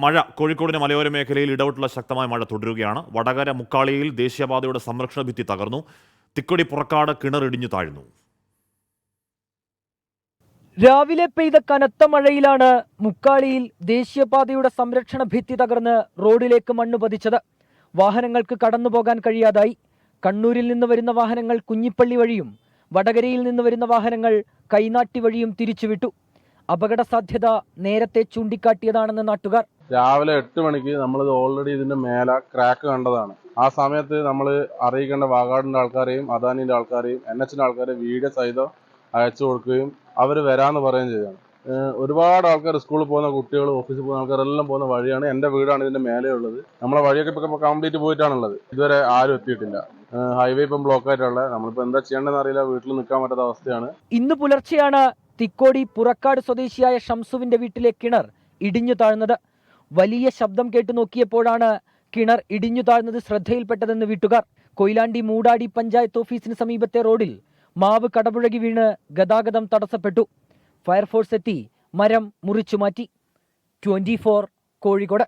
മഴ കോഴിക്കോടിന് മലയോര മേഖലയിൽ ഇടവിട്ടുള്ള ശക്തമായ മഴ തുടരുകയാണ്. വടകര മുക്കാളിയിൽ ദേശീയപാതയുടെ സംരക്ഷണ ഭിത്തി തകർന്നു. തിക്കൊടി പുറക്കാട് കിണറിടിഞ്ഞു താഴ്ന്നു. രാവിലെ പെയ്ത കനത്ത മഴയിലാണ് മുക്കാളിയിൽ ദേശീയപാതയുടെ സംരക്ഷണ ഭിത്തി തകർന്ന് റോഡിലേക്ക് മണ്ണ് പതിച്ചത്. വാഹനങ്ങൾക്ക് കടന്നുപോകാൻ കഴിയാതായി. കണ്ണൂരിൽ നിന്ന് വരുന്ന വാഹനങ്ങൾ കുഞ്ഞിപ്പള്ളി വഴിയും വടകരയിൽ നിന്ന് വരുന്ന വാഹനങ്ങൾ കൈനാട്ടി വഴിയും തിരിച്ചുവിട്ടു. അപകട സാധ്യത നേരത്തെ ചൂണ്ടിക്കാട്ടിയതാണെന്ന് നാട്ടുകാർ. രാവിലെ 8 മണിക്ക് നമ്മളിത് ഓൾറെഡി ഇതിന്റെ മേലെ ക്രാക്ക് കണ്ടതാണ്. ആ സമയത്ത് നമ്മൾ അറിയിക്കേണ്ട വാഗാടിന്റെ ആൾക്കാരെയും അദാനിന്റെ ആൾക്കാരെയും NHന്റെ ആൾക്കാരെയും വീഡിയോ സഹിതം അയച്ചു കൊടുക്കുകയും അവർ വരാമെന്ന് പറയുകയും ചെയ്തതാണ്. ഒരുപാട് ആൾക്കാർ സ്കൂളിൽ പോകുന്ന കുട്ടികൾ, ഓഫീസിൽ പോകുന്ന ആൾക്കാരെല്ലാം പോകുന്ന വഴിയാണ്. എൻ്റെ വീടാണ് ഇതിന്റെ മേലെ ഉള്ളത്. നമ്മളെ വഴിയൊക്കെ ഇപ്പൊ കംപ്ലീറ്റ് പോയിട്ടാണുള്ളത്. ഇതുവരെ ആരും എത്തിയിട്ടില്ല. ഹൈവേ ഇപ്പം ബ്ലോക്ക് ആയിട്ടുള്ളത്. നമ്മളിപ്പോൾ എന്താ ചെയ്യേണ്ടതെന്ന് അറിയില്ല. വീട്ടിൽ നിൽക്കാൻ പറ്റാത്ത അവസ്ഥയാണ്. ഇന്ന് പുലർച്ചെയാണ് തിക്കോടി പുറക്കാട് സ്വദേശിയായ ഷംസുവിന്റെ വീട്ടിലെ കിണർ ഇടിഞ്ഞു താഴ്ന്നത്. വലിയ ശബ്ദം കേട്ടു നോക്കിയപ്പോഴാണ് കിണർ ഇടിഞ്ഞു താഴ്ന്നത് ശ്രദ്ധയിൽപ്പെട്ടതെന്ന് വീട്ടുകാർ. കൊയിലാണ്ടി മൂടാടി പഞ്ചായത്ത് ഓഫീസിന് സമീപത്തെ റോഡിൽ മാവ് കടപുഴകി വീണ് ഗതാഗതം തടസ്സപ്പെട്ടു. ഫയർഫോഴ്സ് എത്തി മരം മുറിച്ചുമാറ്റി. 24 കോഴിക്കോട്.